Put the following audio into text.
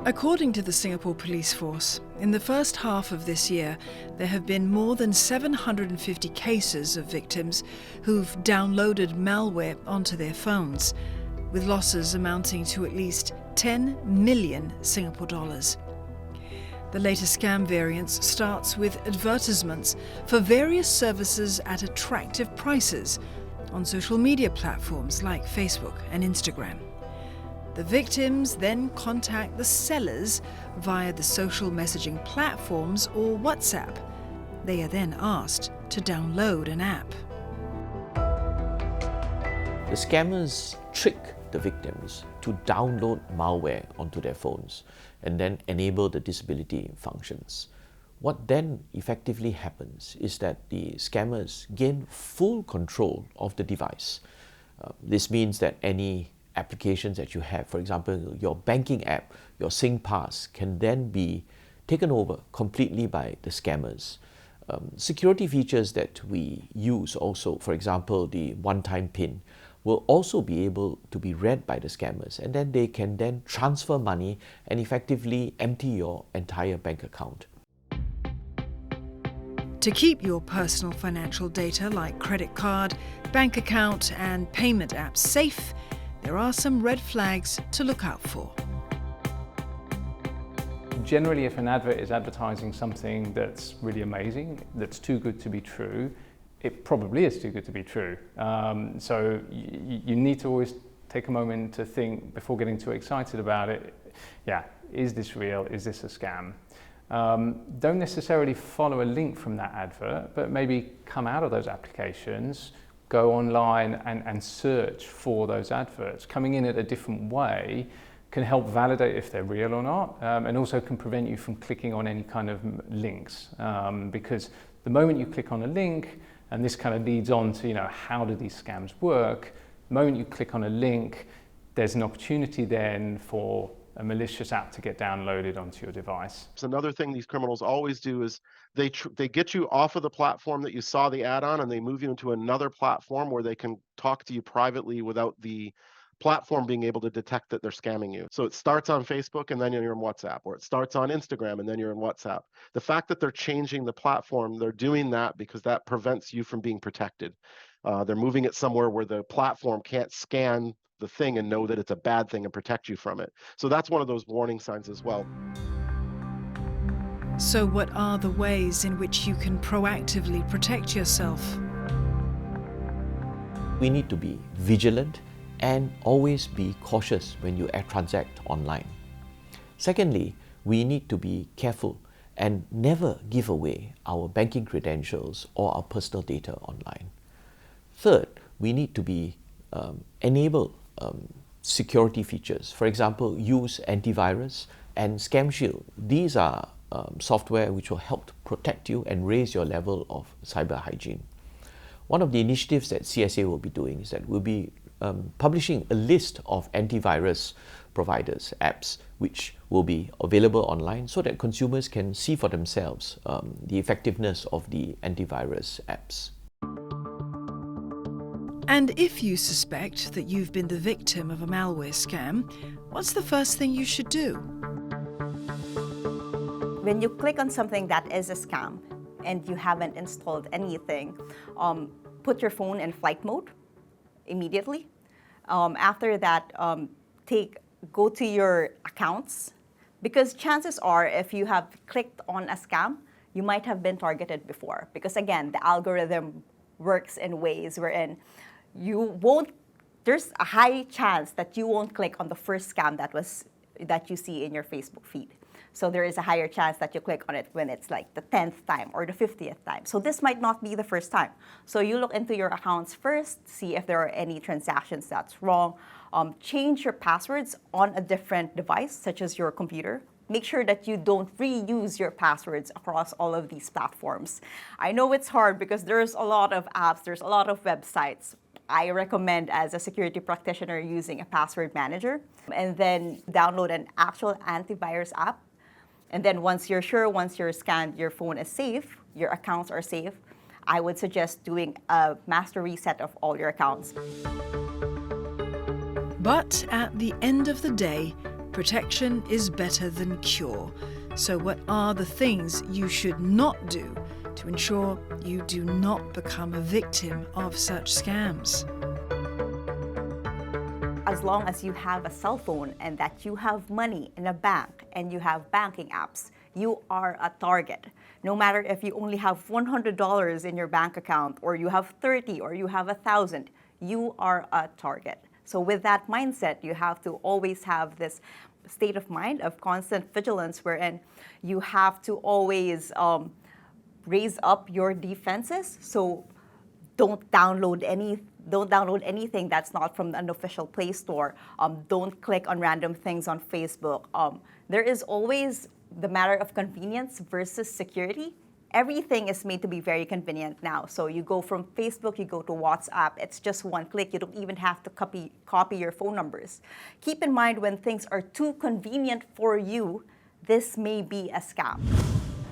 According to the Singapore Police Force, in the first half of this year, there have been more than 750 cases of victims who've downloaded malware onto their phones, with losses amounting to at least 10 million Singapore dollars. The latest scam variants starts with advertisements for various services at attractive prices on social media platforms like Facebook and Instagram. The victims then contact the sellers via the social messaging platforms or WhatsApp. They are then asked to download an app. The scammers trick the victims to download malware onto their phones and then enable the disability functions. What then effectively happens is that the scammers gain full control of the device. This means that any applications that you have, for example, your banking app, your SingPass, can then be taken over completely by the scammers. Security features that we use also, for example, the one-time PIN, will also be able to be read by the scammers, and then they can then transfer money and effectively empty your entire bank account. To keep your personal financial data like credit card, bank account and payment apps safe, there are some red flags to look out for. Generally, if an advert is advertising something that's really amazing, that's too good to be true, it probably is too good to be true. So you need to always take a moment to think before getting too excited about it. Yeah, is this real? Is this a scam? Don't necessarily follow a link from that advert, but maybe come out of those applications, go online and search for those adverts. Coming in at a different way can help validate if they're real or not, and also can prevent you from clicking on any kind of links. Because the moment you click on a link, and this kind of leads on to, how do these scams work? The moment you click on a link, there's an opportunity then for a malicious app to get downloaded onto your device. So another thing these criminals always do is they get you off of the platform that you saw the ad on, and they move you into another platform where they can talk to you privately without the platform being able to detect that they're scamming you. So it starts on Facebook and then you're in WhatsApp, or it starts on Instagram and then you're in WhatsApp. The fact that they're changing the platform, they're doing that because that prevents you from being protected. They're moving it somewhere where the platform can't scan the thing and know that it's a bad thing and protect you from it. So that's one of those warning signs as well. So what are the ways in which you can proactively protect yourself? We need to be vigilant and always be cautious when you transact online. Secondly, we need to be careful and never give away our banking credentials or our personal data online. Third, we need to enable security features. For example, use antivirus and Scam Shield. These are software which will help to protect you and raise your level of cyber hygiene. One of the initiatives that CSA will be doing is that we'll be publishing a list of antivirus providers, apps, which will be available online so that consumers can see for themselves the effectiveness of the antivirus apps. And if you suspect that you've been the victim of a malware scam, what's the first thing you should do? When you click on something that is a scam and you haven't installed anything, put your phone in flight mode immediately. After that, go to your accounts, because chances are if you have clicked on a scam, you might have been targeted before. Because again, the algorithm works in ways wherein there's a high chance that you won't click on the first scam that you see in your Facebook feed. So there is a higher chance that you click on it when it's like the 10th time or the 50th time. So this might not be the first time. So you look into your accounts first, see if there are any transactions that's wrong. Change your passwords on a different device, such as your computer. Make sure that you don't reuse your passwords across all of these platforms. I know it's hard because there's a lot of apps, there's a lot of websites. I recommend, as a security practitioner, using a password manager, and then download an actual antivirus app. And then once you're scanned, your phone is safe, your accounts are safe, I would suggest doing a master reset of all your accounts. But at the end of the day, Protection is better than cure. So what are the things you should not do to ensure you do not become a victim of such scams? As long as you have a cell phone and that you have money in a bank and you have banking apps, you are a target. No matter if you only have $100 in your bank account or you have 30 or you have 1,000, you are a target. So with that mindset, you have to always have this state of mind of constant vigilance wherein you have to always raise up your defenses. So don't download anything that's not from an official Play Store. Don't click on random things on Facebook. There is always the matter of convenience versus security. Everything is made to be very convenient now. So you go from Facebook, you go to WhatsApp, it's just one click. You don't even have to copy your phone numbers. Keep in mind when things are too convenient for you, this may be a scam.